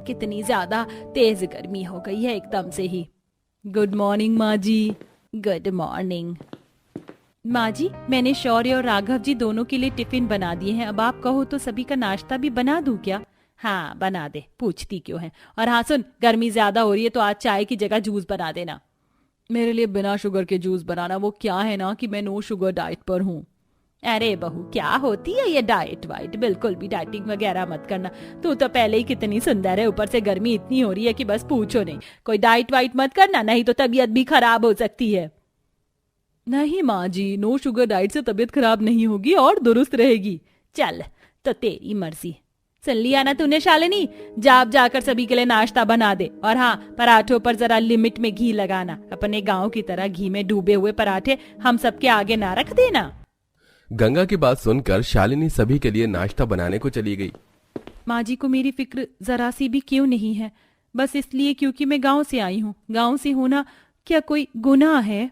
कितनी ज्यादा तेज गर्मी हो गई है एकदम से ही। गुड मॉर्निंग माँ जी। Good morning. माँ जी, मैंने शौर्य और राघव जी दोनों के लिए टिफिन बना दिए हैं। अब आप कहो तो सभी का नाश्ता भी बना दूं क्या? हाँ बना दे, पूछती क्यों है। और हाँ सुन, गर्मी ज्यादा हो रही है तो आज चाय की जगह जूस बना देना। मेरे लिए बिना शुगर के जूस बनाना। वो क्या है ना कि मैं नो शुगर डाइट पर हूँ। अरे बहू, क्या होती है ये डाइट वाइट? बिल्कुल भी डाइटिंग वगैरह मत करना। तू तो पहले ही कितनी सुंदर है, ऊपर से गर्मी इतनी हो रही है कि बस पूछो नहीं। कोई डाइट वाइट मत करना, नहीं तो तबीयत भी खराब हो सकती है। नहीं माँ जी, नो शुगर डाइट से तबीयत खराब नहीं होगी और दुरुस्त रहेगी। चल तो तेरी मर्जी। सुन लिया ना तूने शालिनी, जाप जाकर सभी के लिए नाश्ता बना दे। और हाँ, पराठों पर जरा लिमिट में घी लगाना। अपने गांव की तरह घी में डूबे हुए पराठे हम सबके आगे ना रख देना। गंगा की बात सुनकर शालिनी सभी के लिए नाश्ता बनाने को चली गई। माँ जी को मेरी फिक्र जरा सी भी क्यों नहीं है? बस इसलिए क्योंकि मैं गांव से आई हूँ। गांव से होना क्या कोई गुनाह है?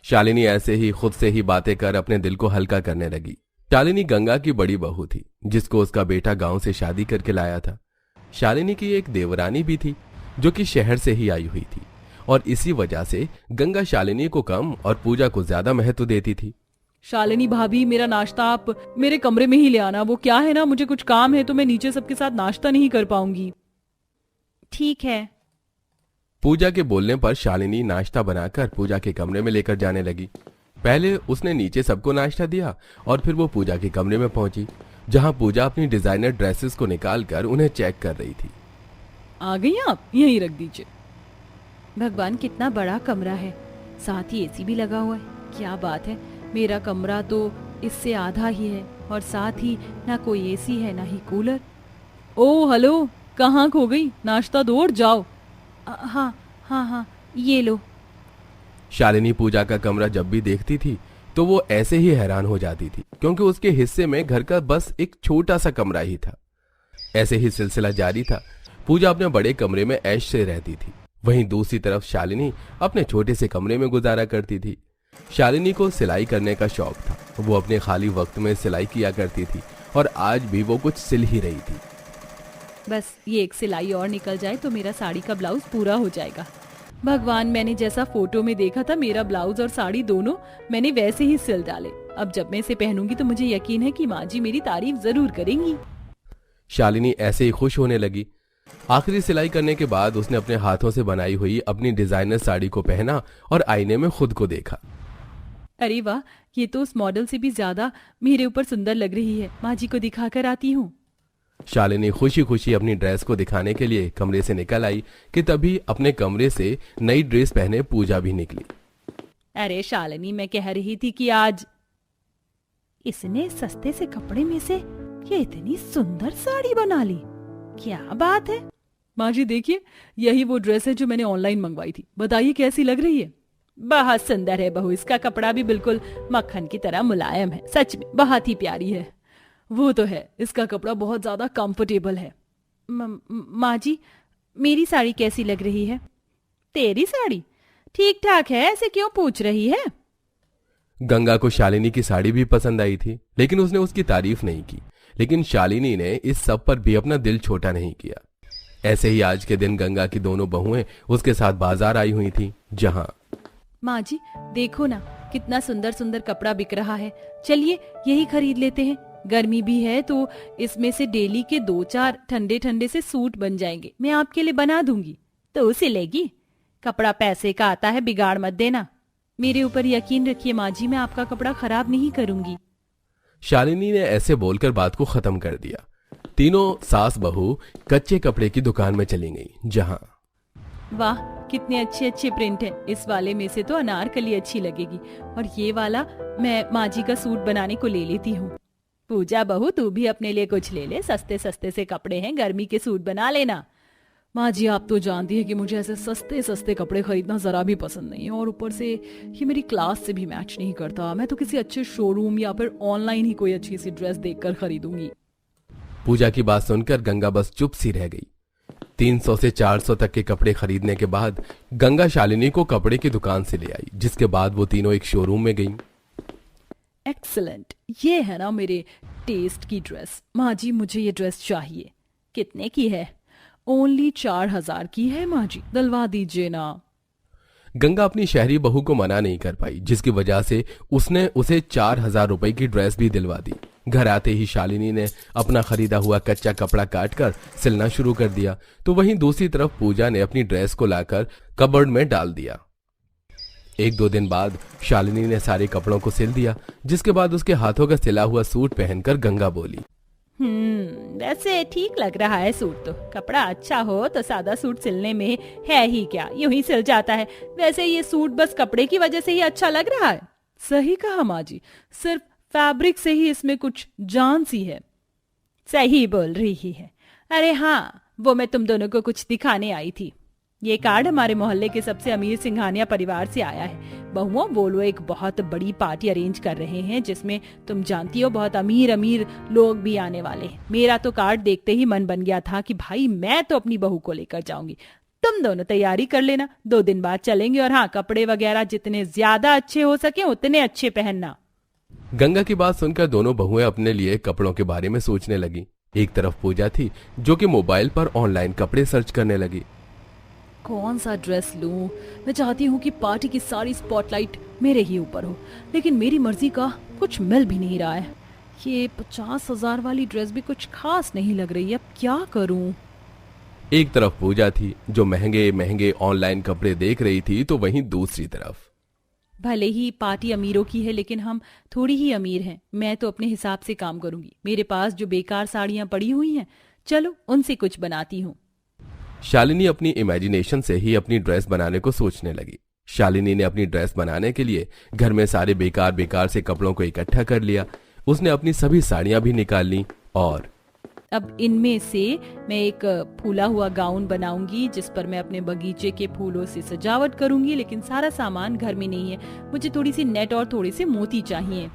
शालिनी ऐसे ही खुद से ही बातें कर अपने दिल को हल्का करने लगी। शालिनी गंगा की बड़ी बहू थी, जिसको उसका बेटा गांव से शादी करके लाया था। शालिनी की एक देवरानी भी थी, जो कि शहर से ही आई हुई थी, और इसी वजह से गंगा शालिनी को कम और पूजा को ज्यादा महत्व देती थी। शालिनी भाभी, मेरा नाश्ता आप मेरे कमरे में ही ले आना। वो क्या है ना, मुझे कुछ काम है तो मैं नीचे सबके साथ नाश्ता नहीं कर पाऊंगी। ठीक है। पूजा के बोलने पर शालिनी नाश्ता बनाकर पूजा के कमरे में लेकर जाने लगी। पहले उसने नीचे सबको नाश्ता दिया और फिर वो पूजा के कमरे में पहुंची, जहां पूजा अपनी डिजाइनर ड्रेसेस को निकालकर उन्हें चेक कर रही थी। आ गई आप, यहीं रख दीजिए। भगवान, कितना बड़ा कमरा है, साथ ही एसी भी लगा हुआ है। क्या बात है, मेरा कमरा तो इससे आधा ही है और साथ ही ना कोई एसी है ना ही कूलर। ओ हेलो, कहाँ खो गई? नाश्ता दो और जाओ। हाँ हाँ हाँ, ये लो। शालिनी पूजा का कमरा जब भी देखती थी तो वो ऐसे ही हैरान हो जाती थी, क्योंकि उसके हिस्से में घर का बस एक छोटा सा कमरा ही था। ऐसे ही सिलसिला जारी था। पूजा अपने बड़े कमरे में ऐश से रहती थी, वहीं दूसरी तरफ शालिनी अपने छोटे से कमरे में गुजारा करती थी। शालिनी को सिलाई करने का शौक था। वो अपने खाली वक्त में सिलाई किया करती थी और आज भी वो कुछ सिल ही रही थी। बस ये एक सिलाई और निकल जाए तो मेरा साड़ी का ब्लाउज पूरा हो जाएगा। भगवान, मैंने जैसा फोटो में देखा था मेरा ब्लाउज और साड़ी दोनों मैंने वैसे ही सिल डाले। अब जब मैं इसे पहनूंगी तो मुझे यकीन है कि माँ जी मेरी तारीफ जरूर करेंगी। शालिनी ऐसे ही खुश होने लगी। आखिरी सिलाई करने के बाद उसने अपने हाथों से बनाई हुई अपनी डिजाइनर साड़ी को पहना और आईने में खुद को देखा। अरे वाह, ये तो उस मॉडल से भी ज्यादा मेरे ऊपर सुंदर लग रही है। माँ जी को दिखाकर आती हूँ। शालिनी खुशी खुशी अपनी ड्रेस को दिखाने के लिए कमरे से निकल आई कि तभी अपने कमरे से नई ड्रेस पहने पूजा भी निकली। अरे शालिनी, मैं कह रही थी कि आज इसने सस्ते से कपड़े में से ये इतनी सुंदर साड़ी बना ली। क्या बात है? माँ जी देखिए, यही वो ड्रेस है जो मैंने ऑनलाइन मंगवाई थी। बताइए कैसी लग रही है? बहुत सुंदर है बहू, इसका कपड़ा भी बिल्कुल मक्खन की तरह मुलायम है। सच में बहुत ही प्यारी है। वो तो है, इसका कपड़ा बहुत ज्यादा कंफर्टेबल है। माँ जी, मेरी साड़ी कैसी लग रही है? तेरी साड़ी ठीक ठाक है, ऐसे क्यों पूछ रही है? गंगा को शालिनी की साड़ी भी पसंद आई थी, लेकिन उसने उसकी तारीफ नहीं की। लेकिन शालिनी ने इस सब पर भी अपना दिल छोटा नहीं किया। ऐसे ही आज के दिन गंगा की दोनों बहुएं उसके साथ बाजार आई हुई थी, जहां माँ जी देखो ना, कितना सुंदर सुंदर कपड़ा बिक रहा है। चलिए यही खरीद लेते हैं। गर्मी भी है तो इसमें से डेली के 2-4 ठंडे ठंडे से सूट बन जाएंगे। मैं आपके लिए बना दूंगी। तो सिलेगी? कपड़ा पैसे का आता है, बिगाड़ मत देना। मेरे ऊपर यकीन रखिए माँ जी, मैं आपका कपड़ा खराब नहीं करूंगी। शालिनी ने ऐसे बोलकर बात को खत्म कर दिया। तीनों सास बहू कच्चे कपड़े की दुकान में चली गईं, जहां वाह, कितने अच्छे अच्छे प्रिंट हैं। इस वाले में से तो अनारकली अच्छी लगेगी और ये वाला मैं माँ जी का सूट बनाने को ले लेती हूँ। पूजा बहू, तू भी अपने लिए कुछ ले ले। सस्ते सस्ते से कपड़े हैं, गर्मी के सूट बना लेना। माँ जी आप तो जानती है कि मुझे ऐसे सस्ते सस्ते कपड़े खरीदना जरा भी पसंद नहीं है, और ऊपर से ये मेरी क्लास से भी मैच नहीं करता। मैं तो किसी अच्छे शोरूम या फिर ऑनलाइन ही कोई अच्छी सी ड्रेस देखकर खरीदूंगी। पूजा की बात सुनकर गंगा बस चुप सी रह गई। 300 से 400 तक के कपड़े खरीदने के बाद गंगा शालिनी को कपड़े की दुकान से ले आई, जिसके बाद वो तीनों एक शोरूम में गईं। एक्सीलेंट, ये है ना मेरे टेस्ट की ड्रेस। माँ जी मुझे ये ड्रेस चाहिए। कितने की है? ओनली 4,000 की है माँ जी, दिलवा दीजिए ना। गंगा अपनी शहरी बहू को मना नहीं कर पाई, जिसकी वजह से उसने उसे 4,000 रुपए की ड्रेस भी दिलवा दी। घर आते ही शालिनी ने अपना खरीदा हुआ कच्चा कपड़ा काटकर सिलना शुरू कर दिया, तो वहीं दूसरी तरफ पूजा ने अपनी ड्रेस को लाकर कबर्ड में डाल दिया। 1-2 दिन बाद शालिनी ने सारे कपड़ों को सिल दिया, जिसके बाद उसके हाथों का सिला हुआ सूट पहनकर गंगा बोली, वैसे ठीक लग रहा है सूट तो। कपड़ा अच्छा हो तो सादा सूट सिलने में है ही क्या, यूं ही सिल जाता है। वैसे ये सूट बस कपड़े की वजह से ही अच्छा लग रहा है। सही कहा माँ जी, सिर्फ फैब्रिक से ही इसमें कुछ जान सी है। सही बोल रही है। अरे हाँ, वो मैं तुम दोनों को कुछ दिखाने आई थी। ये कार्ड हमारे मोहल्ले के सबसे अमीर सिंघानिया परिवार से आया है। बहुओं, वो लोग एक बहुत बड़ी पार्टी अरेंज कर रहे हैं, जिसमें तुम जानती हो बहुत अमीर अमीर लोग भी आने वाले हैं। मेरा तो कार्ड देखते ही मन बन गया था कि भाई मैं तो अपनी बहू को लेकर जाऊंगी। तुम दोनों तैयारी कर लेना, 2 दिन बाद चलेंगे। और हाँ, कपड़े वगैरह जितने ज्यादा अच्छे हो सके उतने अच्छे पहनना। गंगा की बात सुनकर दोनों बहुएं अपने लिए कपड़ों के बारे में सोचने लगी। एक तरफ पूजा थी, जो कि मोबाइल पर ऑनलाइन कपड़े सर्च करने लगी। कौन सा ड्रेस लूं? मैं चाहती हूँ कि पार्टी की सारी स्पॉटलाइट मेरे ही ऊपर हो, लेकिन मेरी मर्जी का कुछ मिल भी नहीं रहा है। ये 50,000 वाली ड्रेस भी कुछ खास नहीं लग रही है, अब क्या करूं? एक तरफ पूजा थी, जो महंगे महंगे ऑनलाइन कपड़े देख रही थी, तो वहीं दूसरी तरफ भले ही पार्टी अमीरों की है, लेकिन हम थोड़ी ही अमीर हैं। मैं तो अपने हिसाब से काम करूंगी। मेरे पास जो बेकार साड़ियां पड़ी हुई हैं, चलो उनसे कुछ बनाती हूँ। शालिनी अपनी इमेजिनेशन से ही अपनी ड्रेस बनाने को सोचने लगी। शालिनी ने अपनी ड्रेस बनाने के लिए घर में सारे बेकार बेकार से कपड़ों को इकट्ठा कर लिया। उसने अपनी सभी साड़ियां भी निकाल ली और अब इनमें से मैं एक फूला हुआ गाउन बनाऊंगी, जिस पर मैं अपने बगीचे के फूलों से सजावट करूंगी। लेकिन सारा सामान घर में नहीं है, मुझे थोड़ी सी नेट और थोड़े से मोती चाहिए।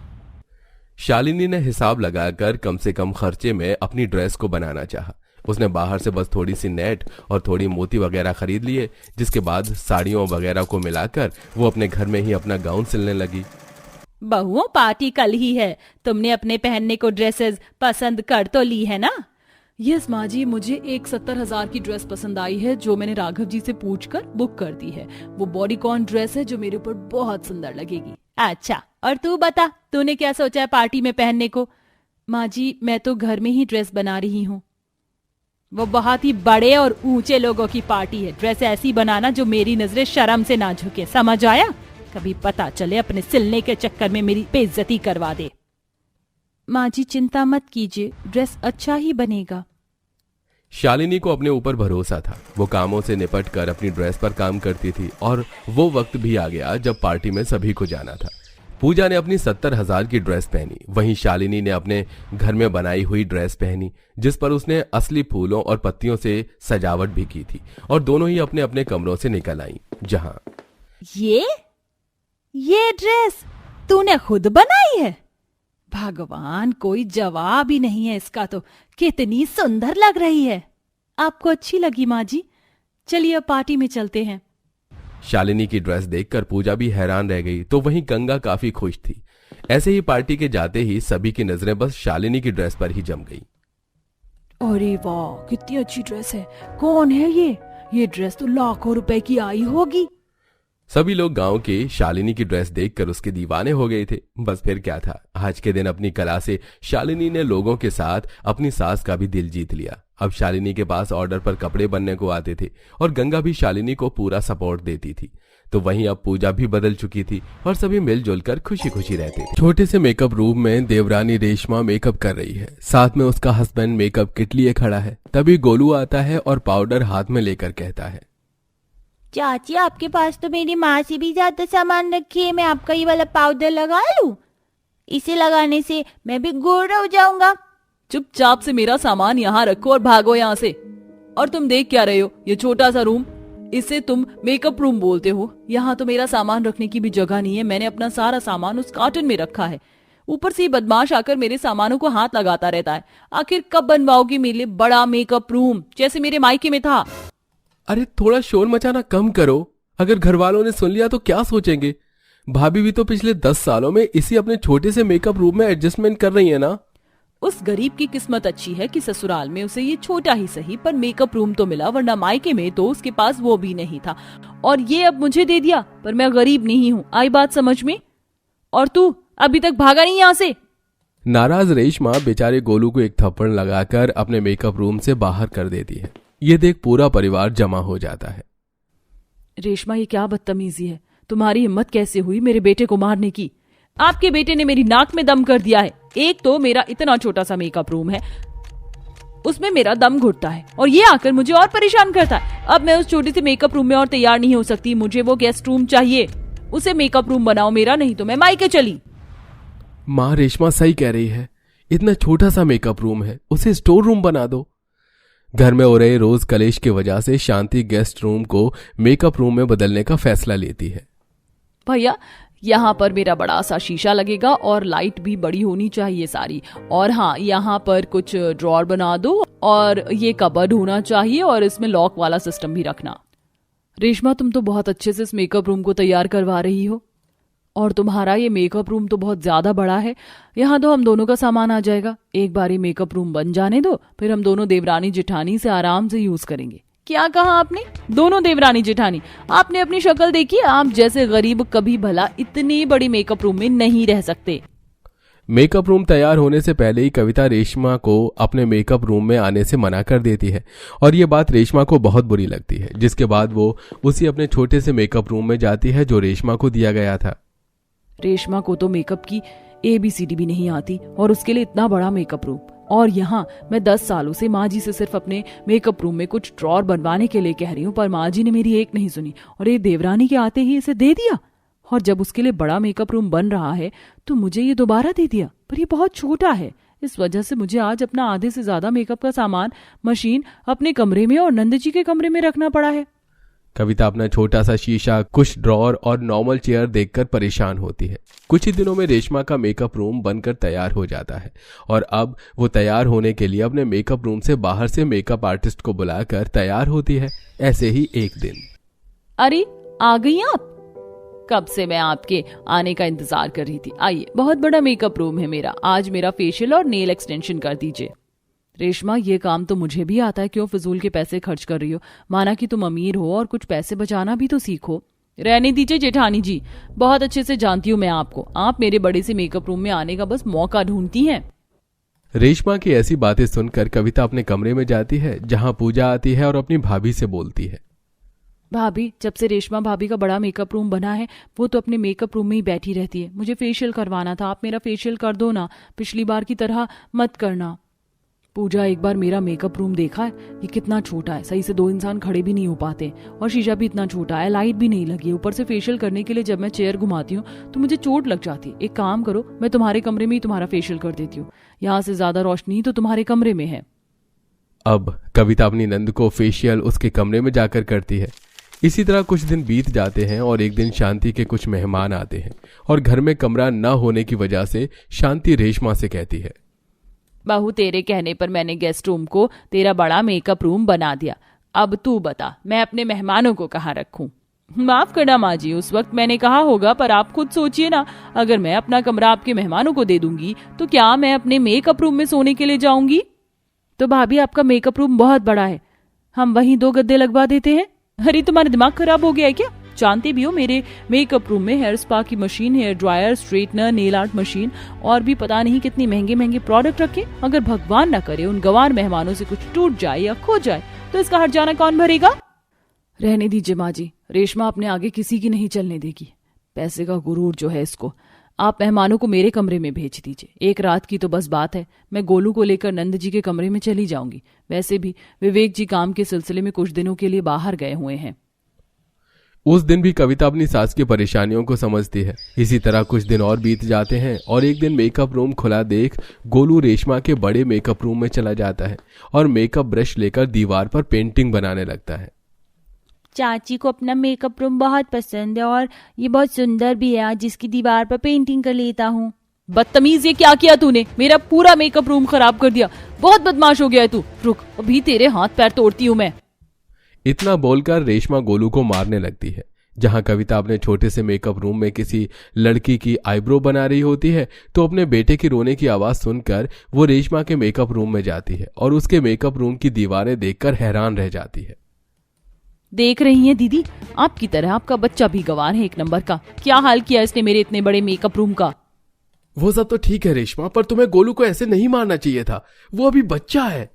शालिनी ने हिसाब लगाकर कम से कम खर्चे में अपनी ड्रेस को बनाना चाहा। उसने बाहर से बस थोड़ी सी नेट और थोड़ी मोती वगैरह खरीद लिए, जिसके बाद साड़ियों वगैरह को मिलाकर वो अपने घर में ही अपना गाउन सिलने लगी। बहुओं, पार्टी कल ही है, तुमने अपने पहनने को ड्रेसेस पसंद कर तो ली है ना? यस माँ जी, मुझे एक 70,000 की ड्रेस पसंद आई है, जो मैंने राघव जी से पूछकर बुक कर दी है। वो बॉडीकॉन ड्रेस है, जो मेरे ऊपर बहुत सुंदर लगेगी। अच्छा, और तू बता, तूने क्या सोचा है पार्टी में पहनने को? माँ जी, मैं तो घर में ही ड्रेस बना रही हूँ। वो बहुत ही बड़े और ऊंचे लोगों की पार्टी है। ड्रेस ऐसी बनाना जो मेरी नजरें शर्म से ना झुके, समझ आया? कभी पता चले अपने सिलने के चक्कर में मेरी बेइज्जती करवा दे। माँ जी, चिंता मत कीजिए, ड्रेस अच्छा ही बनेगा। शालिनी को अपने ऊपर भरोसा था। वो कामों से निपट कर अपनी ड्रेस पर काम करती थी और वो वक्त भी आ गया जब पार्टी में सभी को जाना था। पूजा ने अपनी 70,000 की ड्रेस पहनी, वहीं शालिनी ने अपने घर में बनाई हुई ड्रेस पहनी, जिस पर उसने असली फूलों और पत्तियों से सजावट भी की थी। और दोनों ही अपने अपने कमरों से निकल आईं, जहां ये ड्रेस तूने खुद बनाई है? भगवान, कोई जवाब ही नहीं है इसका तो। कितनी सुंदर लग रही है। आपको अच्छी लगी माँ जी? चलिए अब पार्टी में चलते हैं। शालिनी की ड्रेस देखकर पूजा भी हैरान रह गई, तो वहीं गंगा काफी खुश थी। ऐसे ही पार्टी के जाते ही सभी की नजरें बस शालिनी की ड्रेस पर ही जम गई। अरे वाह, कितनी अच्छी ड्रेस है। कौन है ये? ये ड्रेस तो लाखों रुपए की आई होगी। सभी लोग गांव के शालिनी की ड्रेस देखकर उसके दीवाने हो गए थे। बस फिर क्या था, आज के दिन अपनी कला से शालिनी ने लोगों के साथ अपनी सास का भी दिल जीत लिया। अब शालिनी के पास ऑर्डर पर कपड़े बनने को आते थे और गंगा भी शालिनी को पूरा सपोर्ट देती थी। तो वहीं अब पूजा भी बदल चुकी थी और सभी मिलजुल कर खुशी खुशी रहते थे। छोटे से मेकअप रूम में देवरानी रेशमा मेकअप कर रही है, साथ में उसका हस्बैंड मेकअप किट लिए खड़ा है। तभी गोलू आता है और पाउडर हाथ में लेकर कहता है, चाची, आपके पास तो मेरी माँ से भी ज्यादा सामान रखी है। मैं आपका ये वाला पाउडर लगा लूं? इसे लगाने से मैं भी गोरा हो जाऊंगा। चुपचाप से मेरा सामान यहाँ रखो और भागो यहाँ से। और तुम देख क्या रहे हो? ये छोटा सा रूम, इसे तुम मेकअप रूम बोलते हो? यहाँ तो मेरा सामान रखने की भी जगह नहीं है। मैंने अपना सारा सामान उस कार्टन में रखा है। ऊपर से बदमाश आकर मेरे सामानों को हाथ लगाता रहता है। आखिर कब बनवाओगी मेरे लिए बड़ा मेकअप रूम, जैसे मेरे मायके में था? अरे थोड़ा शोर मचाना कम करो। अगर घर वालों ने सुन लिया तो क्या सोचेंगे? भाभी भी तो पिछले 10 सालों में इसी अपने छोटे से मेकअप रूम में एडजस्टमेंट कर रही है ना। उस गरीब की किस्मत अच्छी है कि ससुराल में उसे ये छोटा ही सही पर मेकअप रूम तो मिला, वरना मायके में तो उसके पास वो भी नहीं था। और ये अब मुझे दे दिया, पर मैं गरीब नहीं हूँ। आई बात समझ में? और तू अभी तक भागा नहीं यहाँ से? नाराज रेशमा बेचारे गोलू को एक थप्पड़ लगाकर अपने मेकअप रूम से बाहर कर देती है। ये देख पूरा परिवार जमा हो जाता है। रेशमा, ये क्या बदतमीजी है? तुम्हारी हिम्मत कैसे हुई मेरे बेटे को मारने की? आपके बेटे ने मेरी नाक में दम कर दिया है। एक तो मेरा इतना छोटा सा मेकअप रूम है, उसमें मेरा दम घुटता है, और ये आकर मुझे और परेशान करता है। अब मैं उस छोटे से मेकअप रूम में और तैयार नहीं हो सकती। मुझे वो गेस्ट रूम चाहिए। उसे मेकअप रूम बनाओ मेरा, नहीं तो मैं मायके चली। माँ, रेशमा सही कह रही है। इतना छोटा सा मेकअप रूम है, उसे स्टोर रूम बना दो। घर में हो रहे रोज कलेश की वजह से शांति गेस्ट रूम को मेकअप रूम में बदलने का फैसला लेती है। भैया, यहाँ पर मेरा बड़ा सा शीशा लगेगा और लाइट भी बड़ी होनी चाहिए सारी। और हाँ, यहाँ पर कुछ ड्रॉर बना दो और ये कबर्ड होना चाहिए और इसमें लॉक वाला सिस्टम भी रखना। रेशमा, तुम तो बहुत अच्छे से इस मेकअप रूम को तैयार करवा रही हो, और तुम्हारा ये मेकअप रूम तो बहुत ज्यादा बड़ा है। यहाँ तो हम दोनों का सामान आ जाएगा। एक बार ये मेकअप रूम बन जाने दो, फिर हम दोनों देवरानी जेठानी से आराम से यूज करेंगे। क्या कहा आपने? दोनों देवरानी जेठानी? आपने अपनी शक्ल देखी? आप जैसे गरीब कभी भला इतनी बड़ी मेकअप रूम में नहीं रह सकते। मेकअप रूम तैयार होने से पहले ही कविता रेशमा को अपने मेकअप रूम में आने से मना कर देती है, और ये बात रेशमा को बहुत बुरी लगती है। जिसके बाद वो उसी अपने छोटे से मेकअप रूम में जाती है जो रेशमा को दिया गया था। रेशमा को तो मेकअप की ABCD भी नहीं आती, और उसके लिए इतना बड़ा मेकअप रूम। और यहाँ मैं 10 सालों से माँ जी से सिर्फ अपने मेकअप रूम में कुछ ड्रॉर बनवाने के लिए कह रही हूँ, पर माँ जी ने मेरी एक नहीं सुनी, और ये देवरानी के आते ही इसे दे दिया। और जब उसके लिए बड़ा मेकअप रूम बन रहा है तो मुझे ये दोबारा दे दिया, पर ये बहुत छोटा है। इस वजह से मुझे आज अपना आधे से ज्यादा मेकअप का सामान, मशीन अपने कमरे में और नंद जी के कमरे में रखना पड़ा है। कविता अपना छोटा सा शीशा, कुछ ड्रॉर और नॉर्मल चेयर देखकर परेशान होती है। कुछ ही दिनों में रेशमा का मेकअप रूम बनकर तैयार हो जाता है, और अब वो तैयार होने के लिए अपने मेकअप रूम से बाहर से मेकअप आर्टिस्ट को बुलाकर तैयार होती है। ऐसे ही एक दिन, अरे आ गई आप? कब से मैं आपके आने का इंतजार कर रही थी। आइए, बहुत बड़ा मेकअप रूम है मेरा। आज मेरा फेशियल और नेल एक्सटेंशन कर दीजिए। रेशमा, ये काम तो मुझे भी आता है, क्यों फिजूल के पैसे खर्च कर रही हो? माना कि तुम अमीर हो और कुछ पैसे बचाना भी तो सीखो। रहने दीजिए जेठानी जी, बहुत अच्छे से जानती हूँ मैं आपको। आप मेरे बड़े से मेकअप रूम में आने का बस मौका ढूंढती हैं। रेशमा की ऐसी बातें सुनकर कविता अपने कमरे में जाती है, जहां पूजा आती है और अपनी भाभी से बोलती है। भाभी, जब से रेशमा भाभी का बड़ा मेकअप रूम बना है, वो तो अपने मेकअप रूम में ही बैठी रहती है। मुझे फेशियल करवाना था, आप मेरा फेशियल कर दो ना, पिछली बार की तरह मत करना। पूजा, एक बार मेरा मेकअप रूम देखा है? ये कितना छोटा है, सही से 2 इंसान खड़े भी नहीं हो पाते, और शीशा भी इतना छोटा है, लाइट भी नहीं लगी है। ऊपर से फेशियल करने के लिए जब मैं चेयर घुमाती हूँ तो मुझे चोट लग जाती है। एक काम करो, मैं तुम्हारे कमरे में ही तुम्हारा फेशियल कर देती हूँ। यहाँ से ज्यादा रोशनी तो तुम्हारे कमरे में है। अब कविता अपनी नंद को फेशियल उसके कमरे में जाकर करती है। इसी तरह कुछ दिन बीत जाते हैं, और एक दिन शांति के कुछ मेहमान आते हैं, और घर में कमरा न होने की वजह से शांति रेशमा से कहती है, बहू, तेरे कहने पर मैंने गेस्ट रूम को तेरा बड़ा मेकअप रूम बना दिया। अब तू बता, मैं अपने मेहमानों को कहाँ रखूं? माफ करना माँ जी, उस वक्त मैंने कहा होगा, पर आप खुद सोचिए ना, अगर मैं अपना कमरा आपके मेहमानों को दे दूंगी तो क्या मैं अपने मेकअप रूम में सोने के लिए जाऊंगी? तो भाभी, आपका मेकअप रूम बहुत बड़ा है, हम वहीं 2 गद्दे लगवा देते हैं। अरे, तुम्हारा दिमाग खराब हो गया है क्या? जानते भी हो मेरे मेकअप रूम में हेयर स्पा की machine, hair dryer, straightener, nail art machine और भी पता नहीं कितनी महंगे महंगे प्रोडक्ट रखे। अगर भगवान ना करे उन गंवार मेहमानों से कुछ टूट जाए या खो जाए तो इसका हर्जाना कौन भरेगा? रहने दीजिए माँ जी, रेशमा अपने आगे किसी की नहीं चलने देगी। पैसे का गुरूर जो है इसको। आप मेहमानों को मेरे कमरे में भेज दीजिए। एक रात की तो बस बात है, मैं गोलू को लेकर नंद जी के कमरे में चली जाऊंगी। वैसे भी विवेक जी काम के सिलसिले में कुछ दिनों के लिए बाहर गए हुए हैं। उस दिन भी कविता अपनी सास की परेशानियों को समझती है। इसी तरह कुछ दिन और बीत जाते हैं, और एक दिन मेकअप रूम खुला देख गोलू रेशमा के बड़े मेकअप रूम में चला जाता है और मेकअप ब्रश लेकर दीवार पर पेंटिंग बनाने लगता है। चाची को अपना मेकअप रूम बहुत पसंद है और ये बहुत सुंदर भी है। आज इसकी दीवार पर पेंटिंग कर लेता हूँ। बदतमीज, ये क्या किया तूने? मेरा पूरा मेकअप रूम खराब कर दिया। बहुत बदमाश हो गया है तू। रुक, अभी तेरे हाथ पैर तोड़ती हूँ मैं। इतना बोलकर रेशमा गोलू को मारने लगती है। जहां कविता अपने छोटे से मेकअप रूम में किसी लड़की की आईब्रो बना रही होती है तो अपने बेटे की रोने की आवाज सुनकर वो रेशमा के मेकअप रूम में जाती है और उसके मेकअप रूम की दीवारें देखकर हैरान रह जाती है। देख रही हैं दीदी, आपकी तरह आपका बच्चा भी गंवार है एक नंबर का। क्या हाल किया इसने मेरे इतने बड़े मेकअप रूम का। वो सब तो ठीक है रेशमा, पर तुम्हें गोलू को ऐसे नहीं मारना चाहिए था, वो अभी बच्चा है।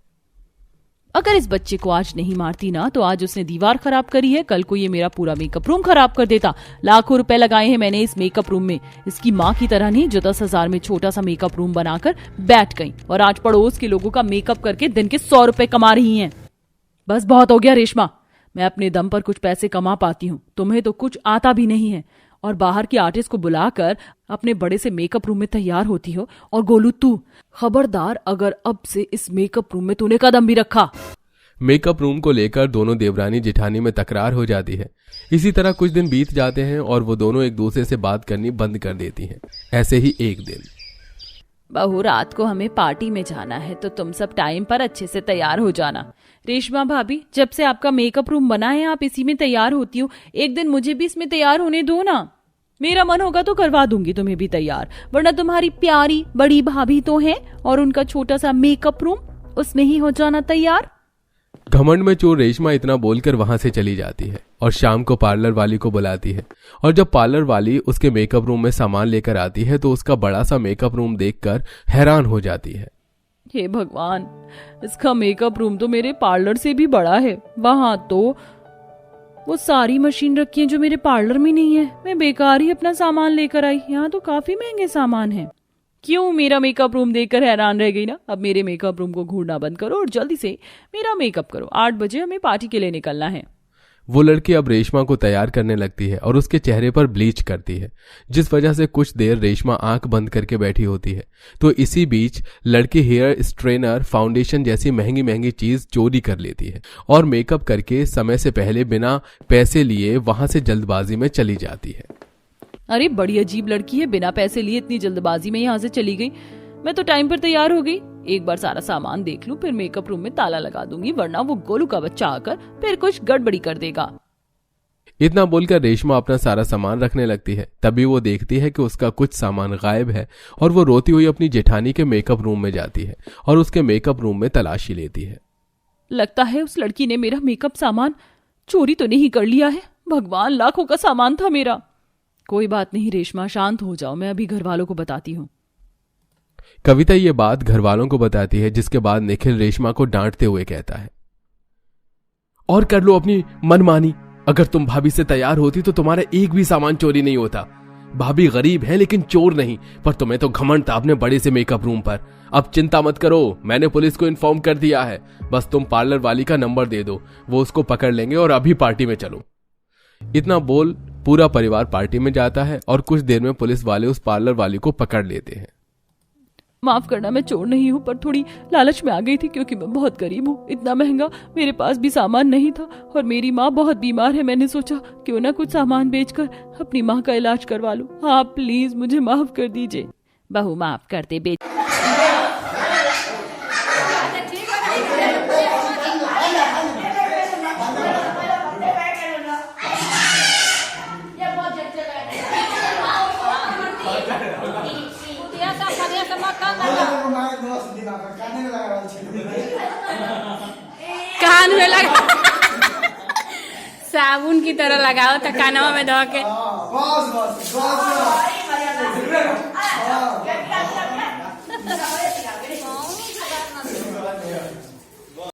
अगर इस बच्चे को आज नहीं मारती ना तो आज उसने दीवार खराब करी है, कल को ये मेरा पूरा मेकअप रूम खराब कर देता। लाखों रुपए लगाए हैं मैंने इस मेकअप रूम में। इसकी माँ की तरह नहीं जो 10,000 में छोटा सा मेकअप रूम बनाकर बैठ गई और आज पड़ोस के लोगों का मेकअप करके दिन के 100 रुपए कमा रही हैं। बस बहुत हो गया रेशमा, मैं अपने दम पर कुछ पैसे कमा पाती हूँ, तुम्हें तो कुछ आता भी नहीं है और बाहर की आर्टिस्ट को बुलाकर अपने बड़े से मेकअप रूम में तैयार होती हो। और गोलू तू खबरदार, अगर अब से इस मेकअप रूम में तूने कदम भी रखा। मेकअप रूम को लेकर दोनों देवरानी जेठानी में तकरार हो जाती है। इसी तरह कुछ दिन बीत जाते हैं और वो दोनों एक दूसरे से बात करनी बंद कर देती हैं। ऐसे ही एक दिन, बहू रात को हमें पार्टी में जाना है तो तुम सब टाइम पर अच्छे से तैयार हो जाना। रेशमा भाभी, जब से आपका मेकअप रूम बना है आप इसी में तैयार होती हो, एक दिन मुझे भी इसमें तैयार होने दो ना। मेरा मन होगा तो करवा दूंगी तुम्हें भी तैयार, वरना तुम्हारी प्यारी बड़ी भाभी तो है और उनका छोटा सा मेकअप रूम, उसमें ही हो जाना तैयार। घमंड में चोर रेशमा इतना बोलकर वहां से चली जाती है और शाम को पार्लर वाली को बुलाती है। और जब पार्लर वाली उसके मेकअप रूम में सामान लेकर आती है तो उसका बड़ा सा मेकअप रूम देखकर हैरान हो जाती है। हे भगवान, इसका मेकअप रूम तो मेरे पार्लर से भी बड़ा है। वहां तो वो सारी मशीन रखी है जो मेरे पार्लर में नहीं है। मैं बेकार ही अपना सामान लेकर आई, यहाँ तो काफी महंगे सामान है। क्यों मेरा मेकअप रूम देखकर हैरान रह गई ना। अब मेरे मेकअप रूम को घूरना बंद करो और जल्दी से मेरा मेकअप करो। 8 बजे हमें पार्टी के लिए निकलना है। वो लड़की अब रेशमा को तैयार करने लगती है और उसके चेहरे पर ब्लीच करती है, जिस वजह से कुछ देर रेशमा आंख बंद करके बैठी होती है। तो इसी बीच लड़की हेयर स्ट्रेनर, फाउंडेशन जैसी महंगी महंगी चीज चोरी कर लेती है और मेकअप करके समय से पहले बिना पैसे लिए वहां से जल्दबाजी में चली जाती है। अरे बड़ी अजीब लड़की है, बिना पैसे लिए इतनी जल्दबाजी में यहाँ से चली गई। मैं तो टाइम पर तैयार हो गई। एक बार सारा सामान देख लूं, फिर मेकअप रूम में ताला लगा दूंगी, वरना वो गोलू का बच्चा आकर फिर कुछ गड़बड़ी कर देगा। इतना बोलकर रेशमा अपना सारा सामान रखने लगती है। तभी वो देखती है कि उसका कुछ सामान गायब है और वो रोती हुई अपनी जेठानी के मेकअप रूम में जाती है और उसके मेकअप रूम में तलाशी लेती है। लगता है उस लड़की ने मेरा मेकअप सामान चोरी तो नहीं कर लिया है। भगवान, लाखों का सामान था मेरा। कोई बात नहीं रेशमा, शांत हो जाओ, मैं अभी घर वालों को बताती हूँ। कविता ये बात घर वालों को बताती है, जिसके बाद निखिल रेशमा को डांटते हुए कहता है, और कर लो अपनी मनमानी। अगर तुम भाभी से तैयार होती तो तुम्हारा एक भी सामान चोरी नहीं होता। भाभी गरीब है लेकिन चोर नहीं, पर तुम्हें तो घमंड था अपने बड़े से मेकअप रूम पर। अब चिंता मत करो, मैंने पुलिस को इन्फॉर्म कर दिया है। बस तुम पार्लर वाली का नंबर दे दो, वो उसको पकड़ लेंगे और अभी पार्टी में चलो। इतना बोल पूरा परिवार पार्टी में जाता है और कुछ देर में पुलिस वाले उस पार्लर वाली को पकड़ लेते हैं। माफ करना, मैं चोर नहीं हूँ, पर थोड़ी लालच में आ गई थी क्योंकि मैं बहुत गरीब हूँ। इतना महंगा मेरे पास भी सामान नहीं था और मेरी माँ बहुत बीमार है। मैंने सोचा क्यों ना कुछ सामान बेचकर अपनी माँ का इलाज करवा लूं। आप प्लीज मुझे माफ कर दीजिए। बहू माफ कर दे बेटी। कान में लगा साबुन की तरह लगाओ तो कानवा में धो के।